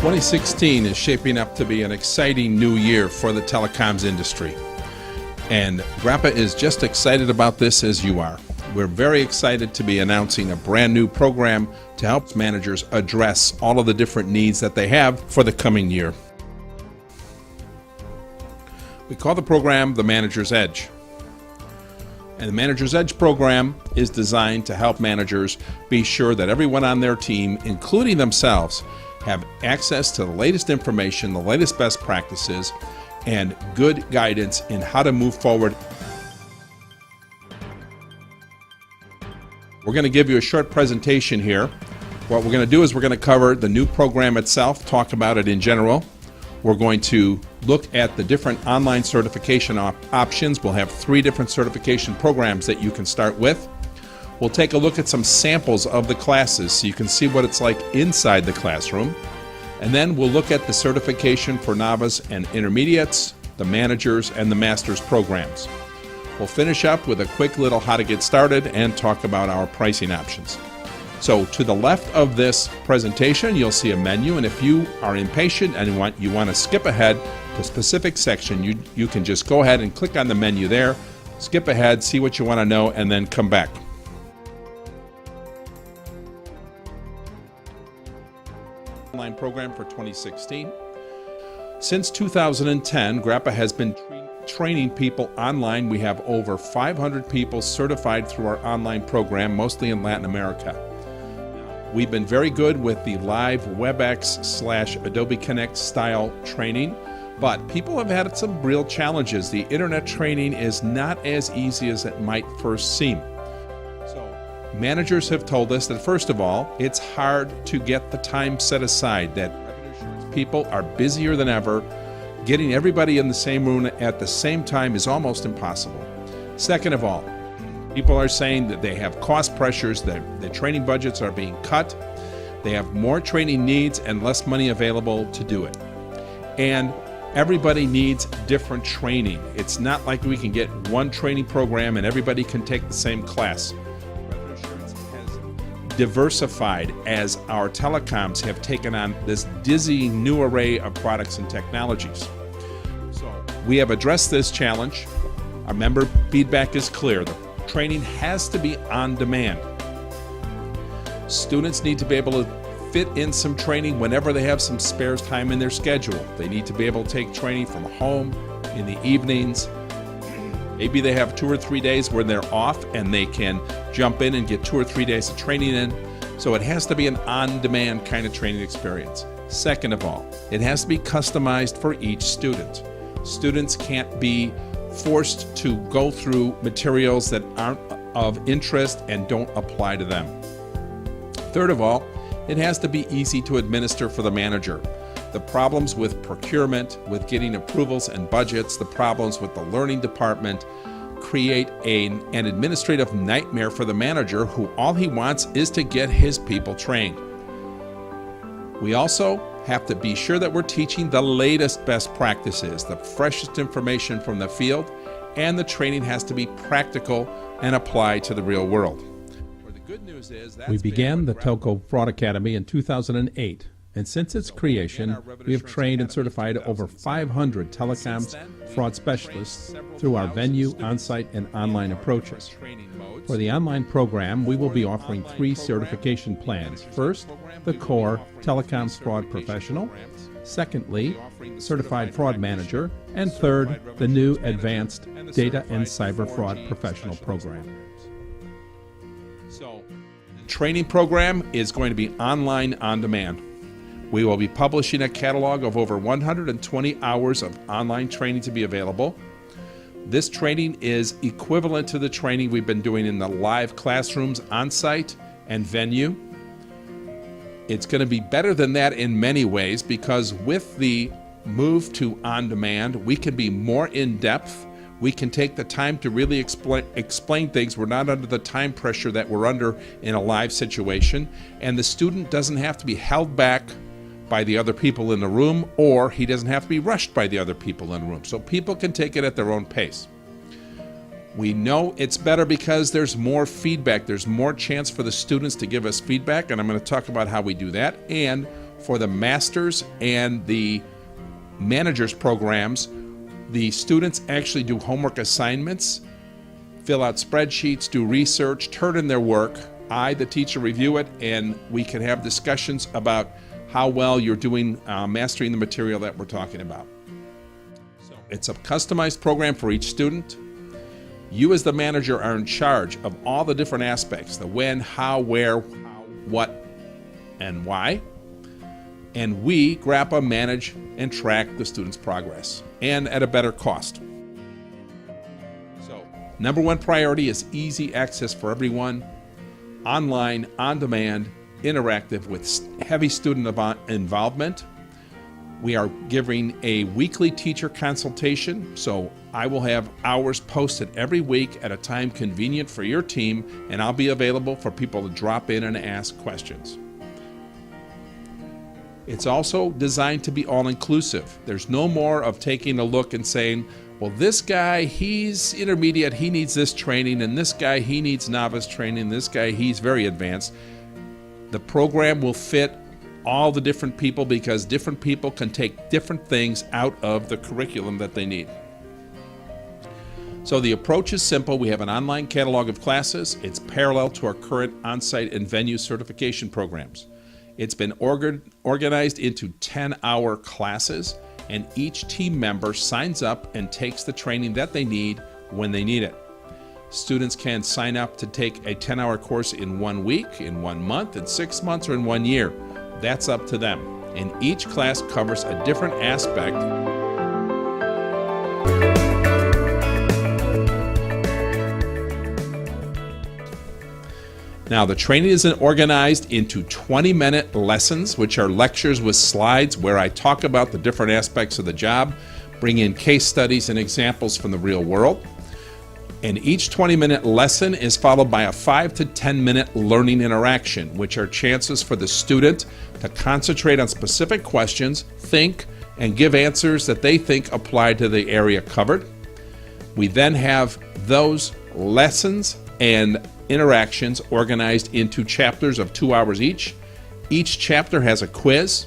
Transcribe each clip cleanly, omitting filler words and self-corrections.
2016 is shaping up to be an exciting new year for the telecoms industry. And Grappa is just excited about this as you are. We're very excited to be announcing a brand new program to help managers address all of the different needs that they have for the coming year. We call the program the Manager's Edge. And the Manager's Edge program is designed to help managers be sure that everyone on their team, including themselves, have access to the latest information, the latest best practices, and good guidance in how to move forward. We're going to give you a short presentation here. What we're going to do is we're going to cover the new program itself, talk about it in general. We're going to look at the different online certification options. We'll have 3 different certification programs that you can start with. We'll take a look at some samples of the classes so you can see what it's like inside the classroom. And then we'll look at the certification for novice and intermediates, the managers, and the master's programs. We'll finish up with a quick little how to get started and talk about our pricing options. So to the left of this presentation, you'll see a menu, and if you are impatient and you want to skip ahead to a specific section, you can just go ahead and click on the menu there, skip ahead, see what you want to know, and then come back. Online program for 2016. Since 2010, Grappa has been training people online. We have over 500 people certified through our online program, mostly in Latin America. We've been very good with the live WebEx/Adobe Connect style training, but people have had some real challenges. The internet training is not as easy as it might first seem. Managers have told us that, first of all, it's hard to get the time set aside, that revenue assurance people are busier than ever. Getting everybody in the same room at the same time is almost impossible. Second of all, people are saying that they have cost pressures, that the training budgets are being cut, they have more training needs and less money available to do it. And everybody needs different training. It's not like we can get one training program and everybody can take the same class. Diversified as our telecoms have taken on this dizzying new array of products and technologies. So we have addressed this challenge. Our member feedback is clear. The training has to be on demand. Students need to be able to fit in some training whenever they have some spare time in their schedule. They need to be able to take training from home in the evenings. Maybe they have 2 or 3 days where they're off and they can jump in and get 2 or 3 days of training in. So it has to be an on-demand kind of training experience. Second of all, it has to be customized for each student. Students can't be forced to go through materials that aren't of interest and don't apply to them. Third of all, it has to be easy to administer for the manager. The problems with procurement, with getting approvals and budgets, the problems with the learning department create an administrative nightmare for the manager who all he wants is to get his people trained. We also have to be sure that we're teaching the latest best practices, the freshest information from the field, and the training has to be practical and applied to the real world. The good news is we began the Telco Fraud Academy in 2008. And since its creation, we have trained and certified over 500 telecoms fraud specialists through our venue, on-site, and online approaches. For the online program, we will be offering 3 certification plans. First, the core Telecoms Fraud Professional. Secondly, Certified Fraud Manager. And third, the new Advanced Data and Cyber Fraud Professional program. So, the training program is going to be online on demand. We will be publishing a catalog of over 120 hours of online training to be available. This training is equivalent to the training we've been doing in the live classrooms on-site and venue. It's going to be better than that in many ways because with the move to on-demand, we can be more in-depth. We can take the time to really explain things. We're not under the time pressure that we're under in a live situation, and the student doesn't have to be held back by the other people in the room, or he doesn't have to be rushed by the other people in the room. So people can take it at their own pace. We know it's better because there's more feedback. There's more chance for the students to give us feedback, and I'm going to talk about how we do that. And For the master's and the manager's programs, the students actually do homework assignments, fill out spreadsheets, do research, turn in their work. I, the teacher, review it, and we can have discussions about how well you're doing mastering the material that we're talking about. So it's a customized program for each student. You as the manager are in charge of all the different aspects, the when, how, where, what, and why. And we, GRAPPA, manage and track the student's progress, and at a better cost. So, number one priority is easy access for everyone, online, on demand, interactive with heavy student involvement. We are giving a weekly teacher consultation, so I will have hours posted every week at a time convenient for your team, and I'll be available for people to drop in and ask questions. It's also designed to be all-inclusive. There's no more of taking a look and saying, well, this guy, he's intermediate, he needs this training, and this guy, he needs novice training, this guy, he's very advanced. The program will fit all the different people because different people can take different things out of the curriculum that they need. So the approach is simple. We have an online catalog of classes. It's parallel to our current on-site and venue certification programs. It's been organized into 10-hour classes, and each team member signs up and takes the training that they need when they need it. Students can sign up to take a 10-hour course in 1 week, in 1 month, in 6 months, or in 1 year. That's up to them. And each class covers a different aspect. Now, the training is organized into 20-minute lessons, which are lectures with slides where I talk about the different aspects of the job, bring in case studies and examples from the real world. And each 20-minute lesson is followed by a 5 to 10-minute learning interaction, which are chances for the student to concentrate on specific questions, think, and give answers that they think apply to the area covered. We then have those lessons and interactions organized into chapters of 2 hours each. Each chapter has a quiz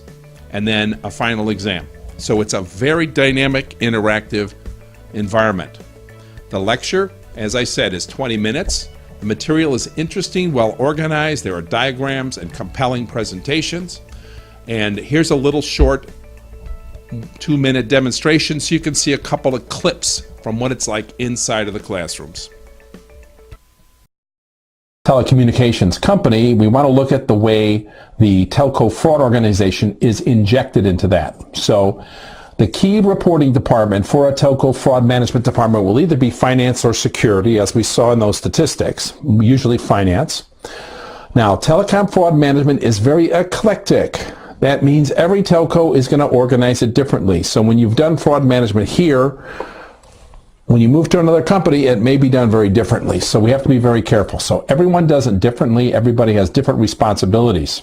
and then a final exam. So it's a very dynamic, interactive environment. The lecture, as I said, is 20 minutes. The material is interesting, well organized. There are diagrams and compelling presentations. And here's a little short 2-minute demonstration so you can see a couple of clips from what it's like inside of the classrooms. Telecommunications company, we want to look at the way the telco fraud organization is injected into that. So the key reporting department for a telco fraud management department will either be finance or security, as we saw in those statistics, usually finance. Now, telecom fraud management is very eclectic. That means every telco is going to organize it differently. So when you've done fraud management here, when you move to another company, it may be done very differently. So we have to be very careful. So everyone does it differently. Everybody has different responsibilities.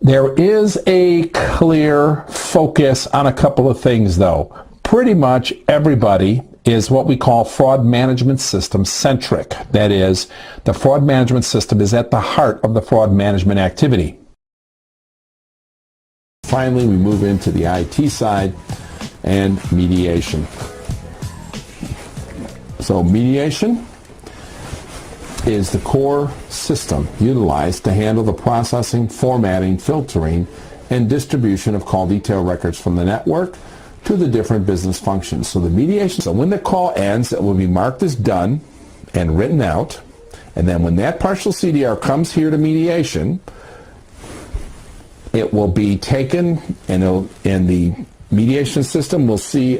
There is a clear focus on a couple of things, though. Pretty much everybody is what we call fraud management system centric. That is, the fraud management system is at the heart of the fraud management activity. Finally, we move into the IT side and mediation. So mediation is the core system utilized to handle the processing, formatting, filtering, and distribution of call detail records from the network to the different business functions. So the mediation, so when the call ends, it will be marked as done and written out. And then when that partial CDR comes here to mediation, it will be taken and the mediation system will see,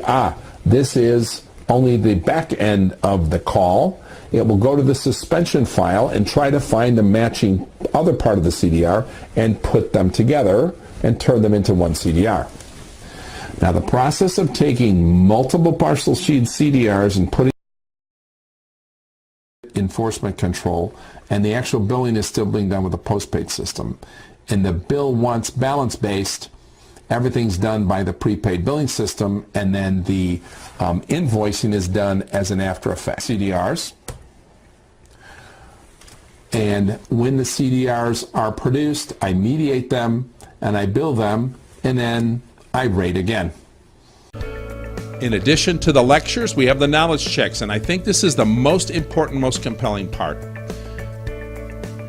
this is only the back end of the call. It will go to the suspension file and try to find the matching other part of the CDR and put them together and turn them into one CDR. Now, the process of taking multiple partial sheet CDRs and putting enforcement control, and the actual billing is still being done with a postpaid system. And the bill, once balance-based, everything's done by the prepaid billing system, and then the invoicing is done as an after effect. CDRs. And when the CDRs are produced, I mediate them, and I bill them, and then I rate again. In addition to the lectures, we have the knowledge checks, and I think this is the most important, most compelling part.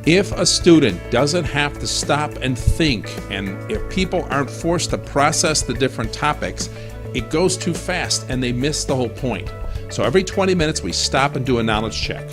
If a student doesn't have to stop and think, and if people aren't forced to process the different topics, it goes too fast and they miss the whole point. So every 20 minutes we stop and do a knowledge check.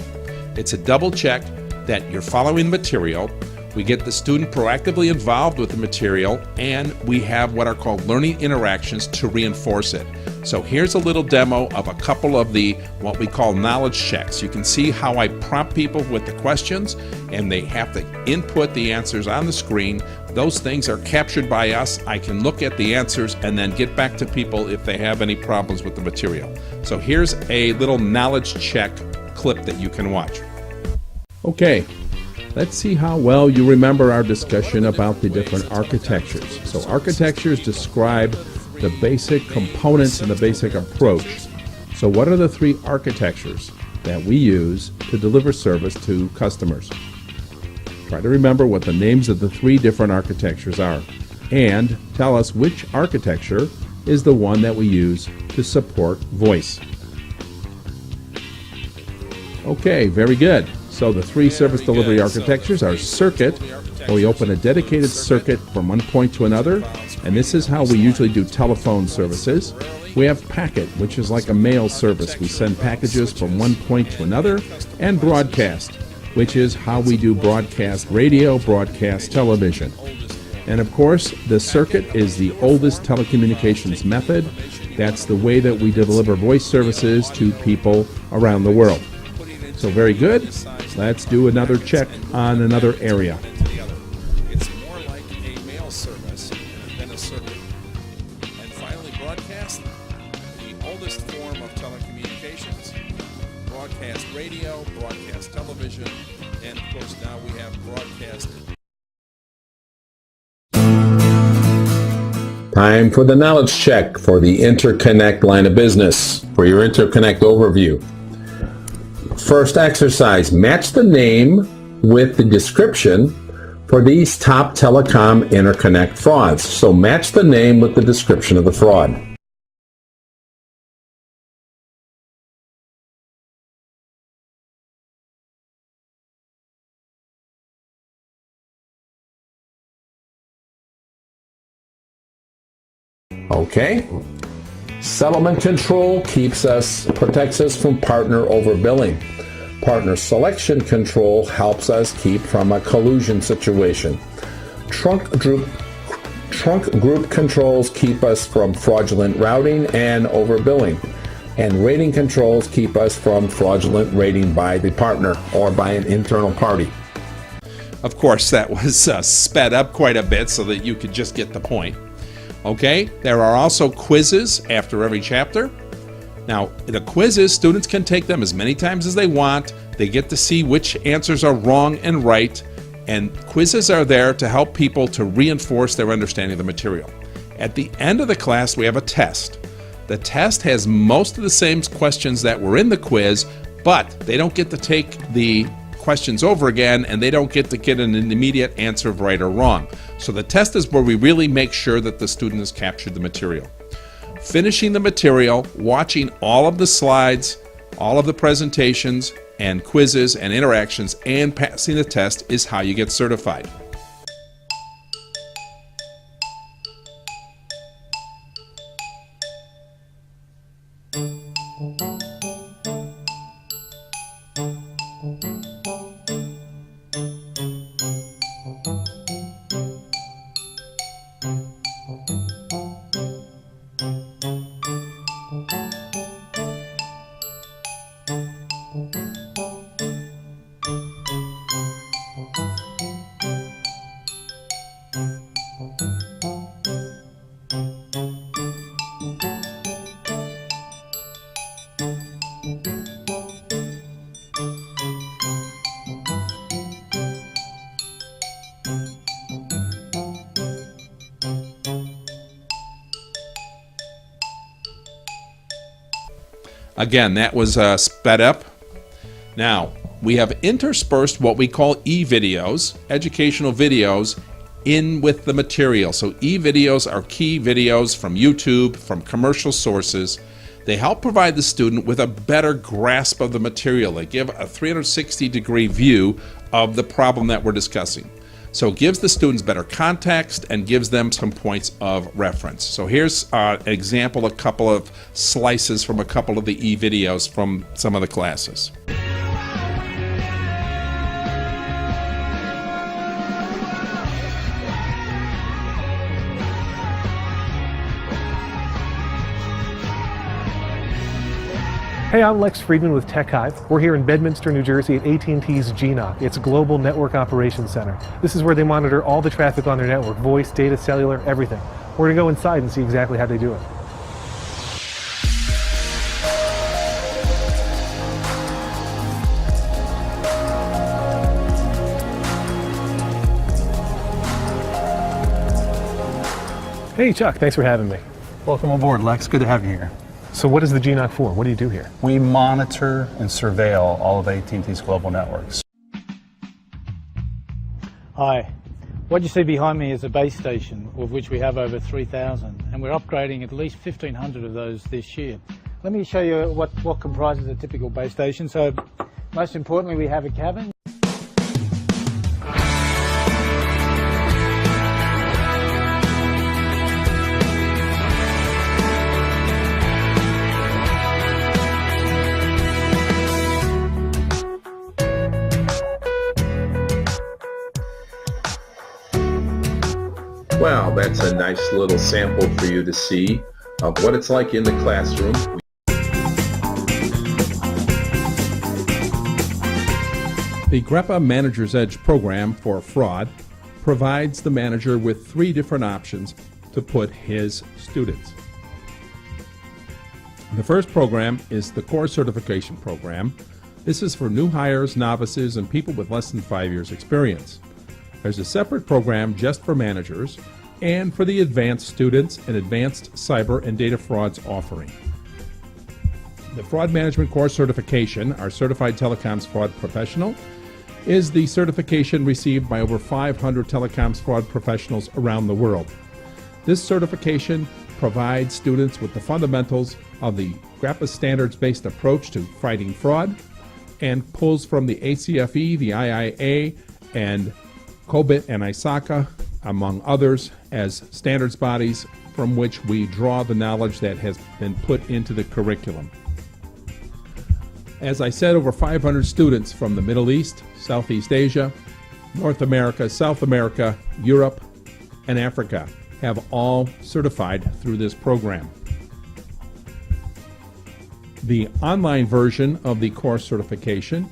It's a double check that you're following the material. We get the student proactively involved with the material, and we have what are called learning interactions to reinforce it. So here's a little demo of a couple of the what we call knowledge checks. You can see how I prompt people with the questions, and they have to input the answers on the screen. Those things are captured by us. I can look at the answers and then get back to people if they have any problems with the material. So here's a little knowledge check clip that you can watch. Okay. Let's see how well you remember our discussion about the different architectures. So architectures describe the basic components and the basic approach. So what are the three architectures that we use to deliver service to customers? Try to remember what the names of the three different architectures are, and tell us which architecture is the one that we use to support voice. Okay, very good. So the three service delivery architectures are circuit, where we open a dedicated circuit from one point to another, and this is how we usually do telephone services. We have packet, which is like a mail service. We send packages from one point to another, and broadcast, which is how we do broadcast radio, broadcast television. And of course, the circuit is the oldest telecommunications method. That's the way that we deliver voice services to people around the world. So very good. Let's do another check on another area. It's more like a mail service than a circuit. And finally, broadcast, the oldest form of telecommunications, broadcast radio, broadcast television, and of course now we have broadcast. Time for the knowledge check for the interconnect line of business. For your interconnect overview. First exercise, match the name with the description for these top telecom interconnect frauds. So match the name with the description of the fraud. Okay. Settlement control protects us from partner overbilling. Partner selection control helps us keep from a collusion situation. Trunk group controls keep us from fraudulent routing and overbilling. And rating controls keep us from fraudulent rating by the partner or by an internal party. Of course, that was sped up quite a bit so that you could just get the point. Okay, there are also quizzes after every chapter. Now, the quizzes, students can take them as many times as they want. They get to see which answers are wrong and right, and quizzes are there to help people to reinforce their understanding of the material. At the end of the class, we have a test. The test has most of the same questions that were in the quiz, but they don't get to take the questions over again, and they don't get to get an immediate answer of right or wrong. So the test is where we really make sure that the student has captured the material. Finishing the material, watching all of the slides, all of the presentations, and quizzes and interactions, and passing the test is how you get certified. Again, that was sped up. Now, we have interspersed what we call e-videos, educational videos, in with the material. So e-videos are key videos from YouTube, from commercial sources. They help provide the student with a better grasp of the material. They give a 360-degree view of the problem that we're discussing. So it gives the students better context and gives them some points of reference. So here's an example, a couple of slices from a couple of the e-videos from some of the classes. Hey, I'm Lex Friedman with TechHive. We're here in Bedminster, New Jersey at AT&T's GNOC, its Global Network Operations Center. This is where they monitor all the traffic on their network, voice, data, cellular, everything. We're gonna go inside and see exactly how they do it. Hey Chuck, thanks for having me. Welcome aboard, Lex. Good to have you here. So what is the GNOC for? What do you do here? We monitor and surveil all of AT&T's global networks. Hi. What you see behind me is a base station, of which we have over 3,000, and we're upgrading at least 1,500 of those this year. Let me show you what comprises a typical base station. So, most importantly, we have a cabin. Wow, that's a nice little sample for you to see of what it's like in the classroom. The GREPA Manager's Edge program for fraud provides the manager with 3 different options to put his students. The first program is the Core Certification Program. This is for new hires, novices, and people with less than 5 years experience. There's a separate program just for managers and for the advanced students and advanced cyber and data frauds offering. The Fraud Management Core Certification, our Certified Telecoms Fraud Professional, is the certification received by over 500 telecoms fraud professionals around the world. This certification provides students with the fundamentals of the GREPA standards-based approach to fighting fraud and pulls from the ACFE, the IIA, and COBIT and ISACA, among others, as standards bodies from which we draw the knowledge that has been put into the curriculum. As I said, over 500 students from the Middle East, Southeast Asia, North America, South America, Europe, and Africa have all certified through this program. The online version of the course certification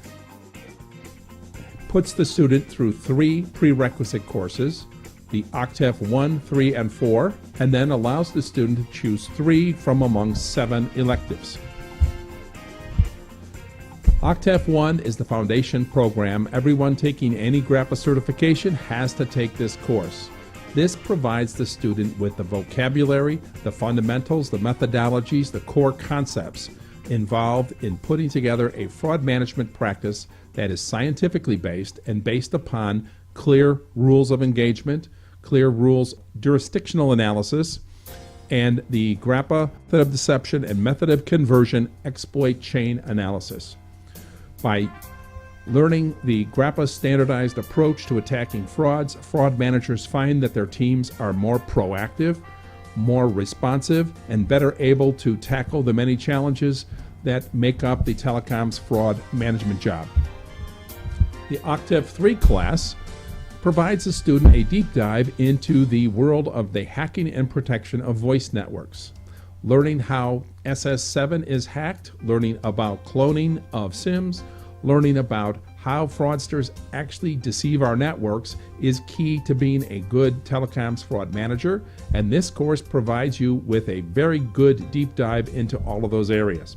puts the student through 3 prerequisite courses, the Octef 1, 3, and 4, and then allows the student to choose 3 from among 7 electives. Octef 1 is the foundation program. Everyone taking any GREPA certification has to take this course. This provides the student with the vocabulary, the fundamentals, the methodologies, the core concepts involved in putting together a fraud management practice that is scientifically based and based upon clear rules of engagement, clear rules, jurisdictional analysis, and the GREPA method of deception and method of conversion exploit chain analysis. By learning the GREPA standardized approach to attacking frauds, fraud managers find that their teams are more proactive, more responsive, and better able to tackle the many challenges that make up the telecoms fraud management job. The Octef 3 class provides the student a deep dive into the world of the hacking and protection of voice networks, learning how SS7 is hacked, learning about cloning of SIMs, learning about how fraudsters actually deceive our networks is key to being a good telecoms fraud manager, and this course provides you with a very good deep dive into all of those areas.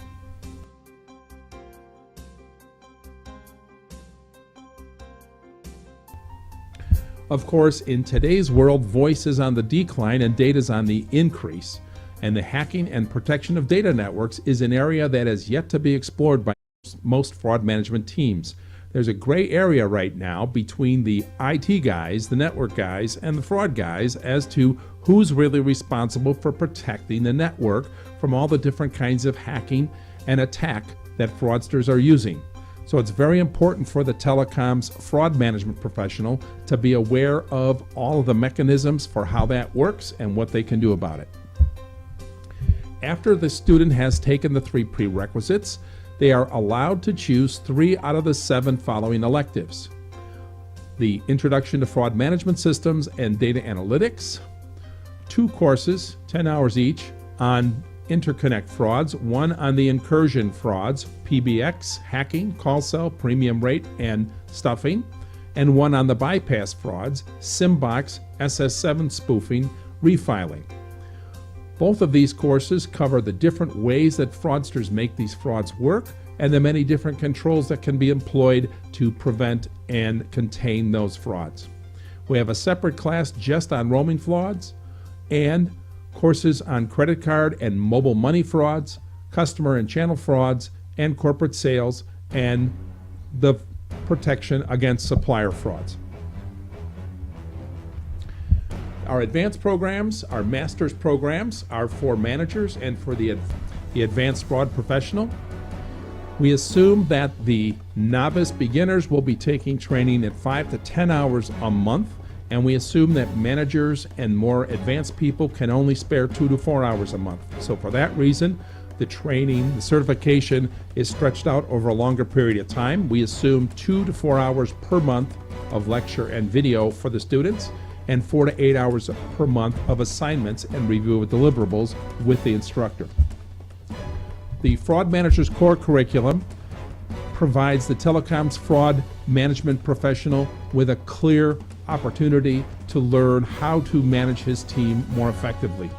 Of course, in today's world, voice is on the decline and data is on the increase, and the hacking and protection of data networks is an area that is yet to be explored by most fraud management teams. there's a gray area right now between the IT guys, the network guys, and the fraud guys as to who's really responsible for protecting the network from all the different kinds of hacking and attack that fraudsters are using. So it's very important for the telecom's fraud management professional to be aware of all of the mechanisms for how that works and what they can do about it. After the student has taken the 3 prerequisites, they are allowed to choose 3 out of the 7 following electives: the Introduction to Fraud Management Systems and Data Analytics, 2 courses, 10 hours each, on interconnect frauds, 1 on the incursion frauds, PBX, hacking, call cell, premium rate, and stuffing, and 1 on the bypass frauds, SymBox, SS7 spoofing, refiling. Both of these courses cover the different ways that fraudsters make these frauds work and the many different controls that can be employed to prevent and contain those frauds. We have a separate class just on roaming frauds and courses on credit card and mobile money frauds, customer and channel frauds, and corporate sales, and the protection against supplier frauds. Our advanced programs, our master's programs, are for managers and for the advanced fraud professional. We assume that the novice beginners will be taking training at 5 to 10 hours a month, and we assume that managers and more advanced people can only spare 2 to 4 hours a month. So for that reason, the training, the certification is stretched out over a longer period of time. We assume 2 to 4 hours per month of lecture and video for the students, and 4 to 8 hours per month of assignments and review of deliverables with the instructor. The Fraud Manager's Core Curriculum provides the telecom's fraud management professional with a clear opportunity to learn how to manage his team more effectively.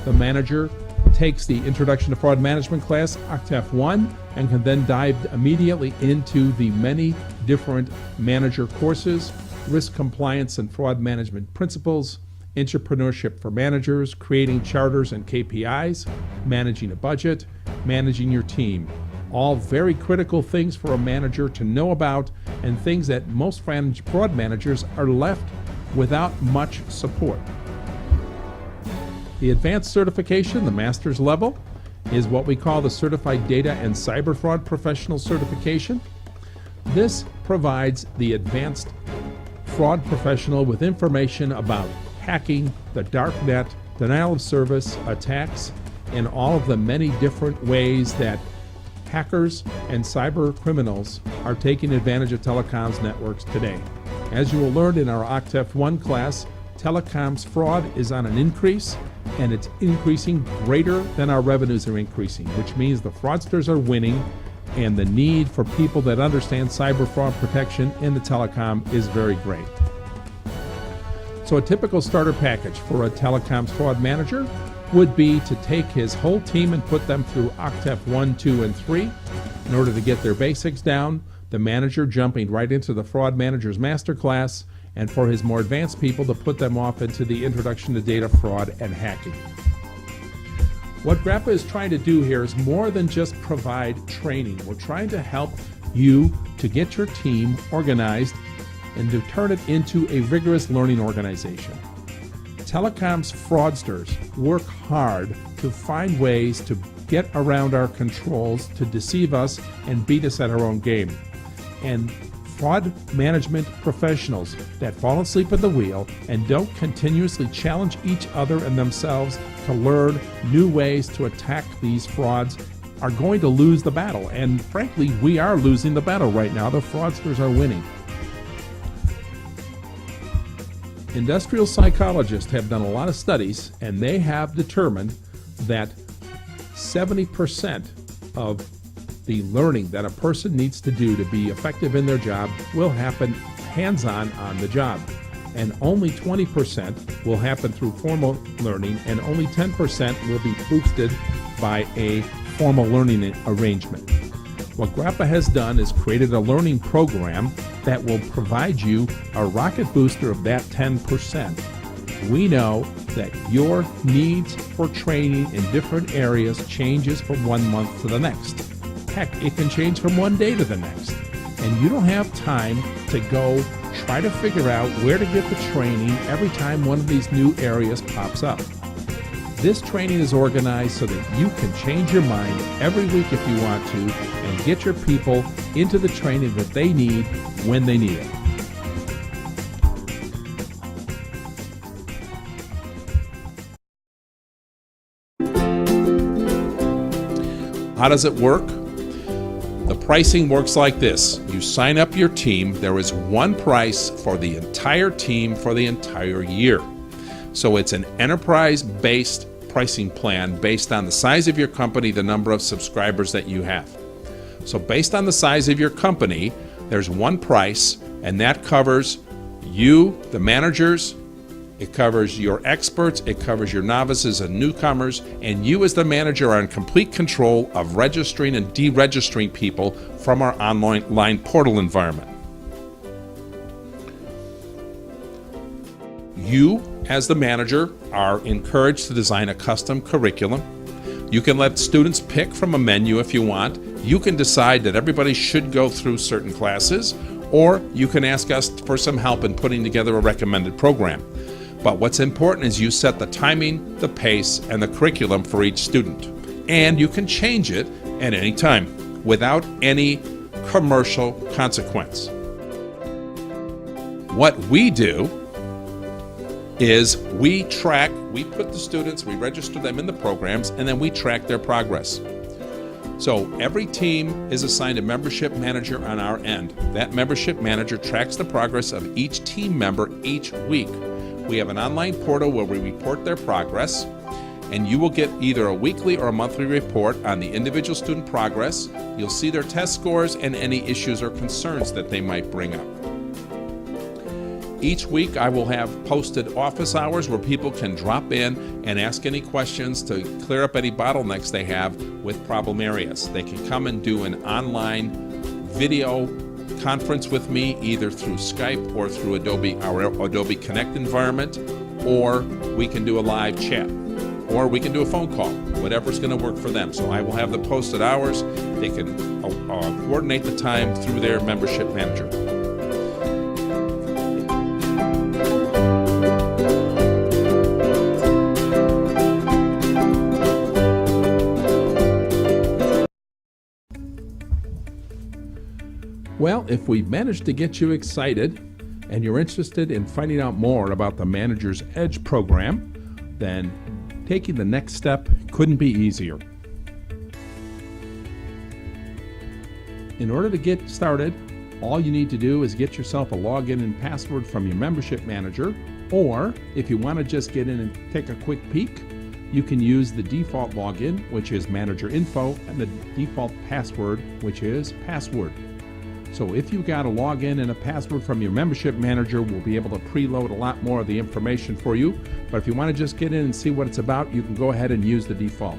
The manager takes the Introduction to Fraud Management class, Octef 1, and can then dive immediately into the many different manager courses: risk compliance and fraud management principles, entrepreneurship for managers, creating charters and KPIs, managing a budget, managing your team. All very critical things for a manager to know about, and things that most fraud managers are left without much support. The advanced certification, the master's level, is what we call the Certified Data and Cyber Fraud Professional Certification. This provides the advanced fraud professional with information about hacking, the dark net, denial of service, attacks, and all of the many different ways that hackers and cyber criminals are taking advantage of telecom's networks today. As you will learn in our Octef 1 class, telecom's fraud is on an increase, and it's increasing greater than our revenues are increasing, which means the fraudsters are winning, and the need for people that understand cyber fraud protection in the telecom is very great. So a typical starter package for a telecom's fraud manager would be to take his whole team and put them through Octef 1, 2, and 3 in order to get their basics down, the manager jumping right into the Fraud Manager's Masterclass, and for his more advanced people to put them off into the Introduction to Data Fraud and Hacking. What GRAPPA is trying to do here is more than just provide training. We're trying to help you to get your team organized and to turn it into a rigorous learning organization. Telecom's fraudsters work hard to find ways to get around our controls, to deceive us and beat us at our own game. And fraud management professionals that fall asleep at the wheel and don't continuously challenge each other and themselves to learn new ways to attack these frauds are going to lose the battle. And frankly, we are losing the battle right now. The fraudsters are winning. Industrial psychologists have done a lot of studies, and they have determined that 70% of the learning that a person needs to do to be effective in their job will happen hands-on on the job. And only 20% will happen through formal learning, and only 10% will be boosted by a formal learning arrangement. What GRAPPA has done is created a learning program that will provide you a rocket booster of that 10%. We know that your needs for training in different areas changes from one month to the next. Heck, it can change from one day to the next. And you don't have time to go try to figure out where to get the training every time one of these new areas pops up. This training is organized so that you can change your mind every week if you want to and get your people into the training that they need when they need it. How does it work? The pricing works like this. You sign up your team. There is one price for the entire team for the entire year. So it's an enterprise-based pricing plan based on the size of your company, the number of subscribers that you have. So based on the size of your company, there's one price, and that covers you, the managers, it covers your experts, it covers your novices and newcomers, and you as the manager are in complete control of registering and deregistering people from our online portal environment. You, as the manager, are encouraged to design a custom curriculum. You can let students pick from a menu if you want. You can decide that everybody should go through certain classes, or you can ask us for some help in putting together a recommended program. But what's important is you set the timing, the pace, and the curriculum for each student. And you can change it at any time without any commercial consequence. What we do is we put the students, we register them in the programs, and then we track their progress. So every team is assigned a membership manager on our end. That membership manager tracks the progress of each team member each week. We have an online portal where we report their progress, and you will get either a weekly or a monthly report on the individual student progress. You'll see their test scores and any issues or concerns that they might bring up. Each week I will have posted office hours where people can drop in and ask any questions to clear up any bottlenecks they have with problem areas. They can come and do an online video conference with me either through Skype or through our Adobe Connect environment, or we can do a live chat, or we can do a phone call, whatever's going to work for them. So I will have the posted hours. They can coordinate the time through their membership manager. Well, if we've managed to get you excited and you're interested in finding out more about the Manager's Edge program, then taking the next step couldn't be easier. In order to get started, all you need to do is get yourself a login and password from your membership manager, or if you want to just get in and take a quick peek, you can use the default login, which is Manager Info, and the default password, which is Password. So if you've got a login and a password from your membership manager, we'll be able to preload a lot more of the information for you. But if you want to just get in and see what it's about, you can go ahead and use the default.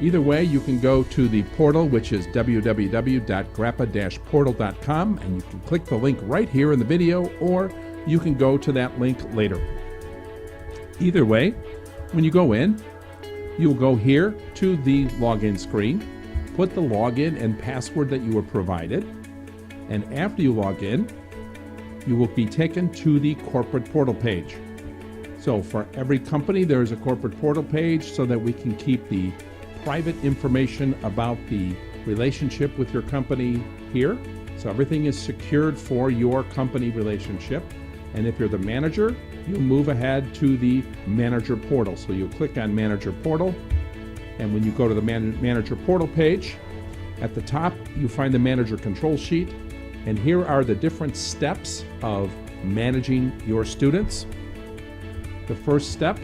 Either way, you can go to the portal, which is www.grappa-portal.com, and you can click the link right here in the video, or you can go to that link later. Either way, when you go in, you'll go here to the login screen, put the login and password that you were provided, and after you log in, you will be taken to the corporate portal page. So for every company, there is a corporate portal page so that we can keep the private information about the relationship with your company here. So everything is secured for your company relationship. And if you're the manager, you'll move ahead to the manager portal. So you'll click on Manager Portal, and when you go to the Manager Portal page, at the top, you find the Manager Control Sheet. And here are the different steps of managing your students. The first step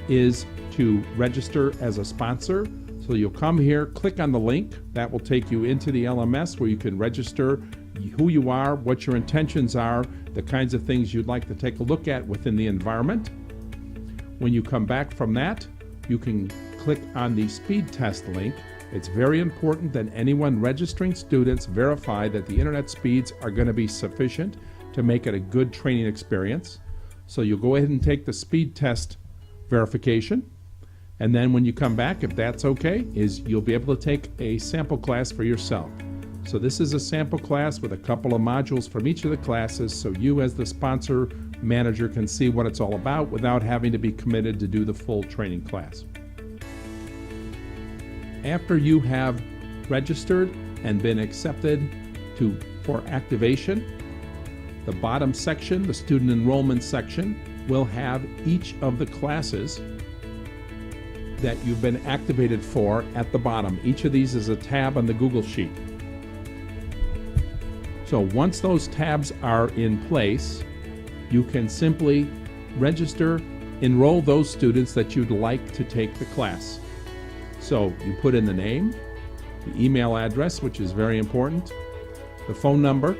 is to register as a sponsor. So you'll come here, click on the link. That will take you into the LMS where you can register who you are, what your intentions are, the kinds of things you'd like to take a look at within the environment. When you come back from that, you can click on the speed test link. It's very important that anyone registering students verify that the internet speeds are going to be sufficient to make it a good training experience. So you'll go ahead and take the speed test verification. And then when you come back, if that's okay, is you'll be able to take a sample class for yourself. So this is a sample class with a couple of modules from each of the classes, so you as the sponsor manager can see what it's all about without having to be committed to do the full training class. After you have registered and been accepted for activation, the bottom section, the student enrollment section, will have each of the classes that you've been activated for at the bottom. Each of these is a tab on the Google Sheet. So once those tabs are in place, you can simply register, enroll those students that you'd like to take the class. So you put in the name, the email address, which is very important, the phone number,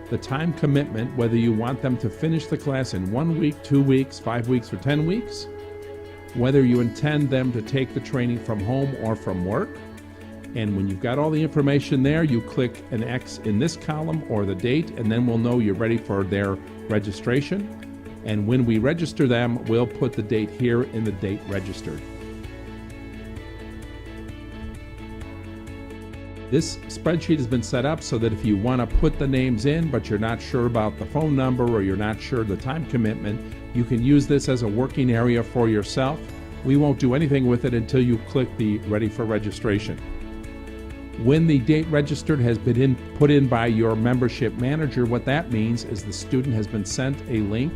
the time commitment, whether you want them to finish the class in 1 week, 2 weeks, 5 weeks, or 10 weeks, whether you intend them to take the training from home or from work. And when you've got all the information there, you click an X in this column or the date, and then we'll know you're ready for their registration. And when we register them, we'll put the date here in the date registered. This spreadsheet has been set up so that if you want to put the names in, but you're not sure about the phone number or you're not sure the time commitment, you can use this as a working area for yourself. We won't do anything with it until you click the Ready for Registration. When the date registered has been put in by your membership manager, what that means is the student has been sent a link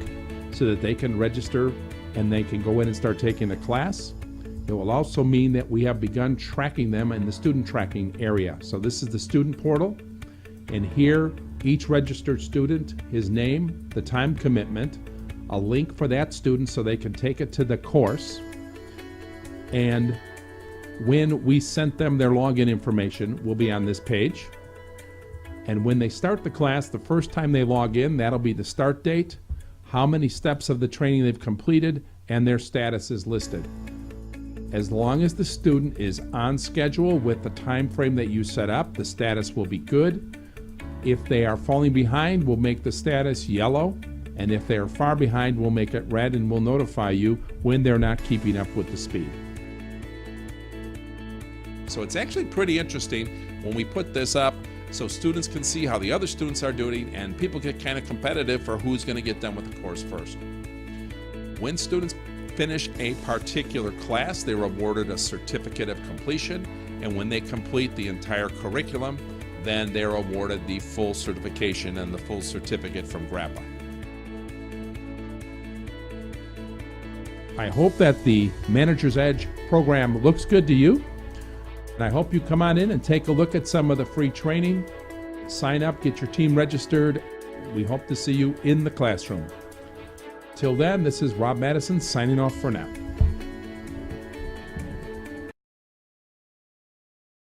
so that they can register and they can go in and start taking the class. It will also mean that we have begun tracking them in the student tracking area. So this is the student portal, and here each registered student, his name, the time commitment, a link for that student so they can take it to the course, and when we sent them their login information will be on this page. And when they start the class, the first time they log in, that'll be the start date, how many steps of the training they've completed, and their status is listed. As long as the student is on schedule with the time frame that you set up, the status will be good. If they are falling behind, we'll make the status yellow. And if they are far behind, we'll make it red and we'll notify you when they're not keeping up with the speed. So it's actually pretty interesting when we put this up so students can see how the other students are doing, and people get kind of competitive for who's going to get done with the course first. When students finish a particular class, they're awarded a certificate of completion, and when they complete the entire curriculum, then they're awarded the full certification and the full certificate from GRAPPA. I hope that the Manager's Edge program looks good to you. And I hope you come on in and take a look at some of the free training. Sign up, get your team registered. We hope to see you in the classroom. Till then, this is Rob Madison signing off for now.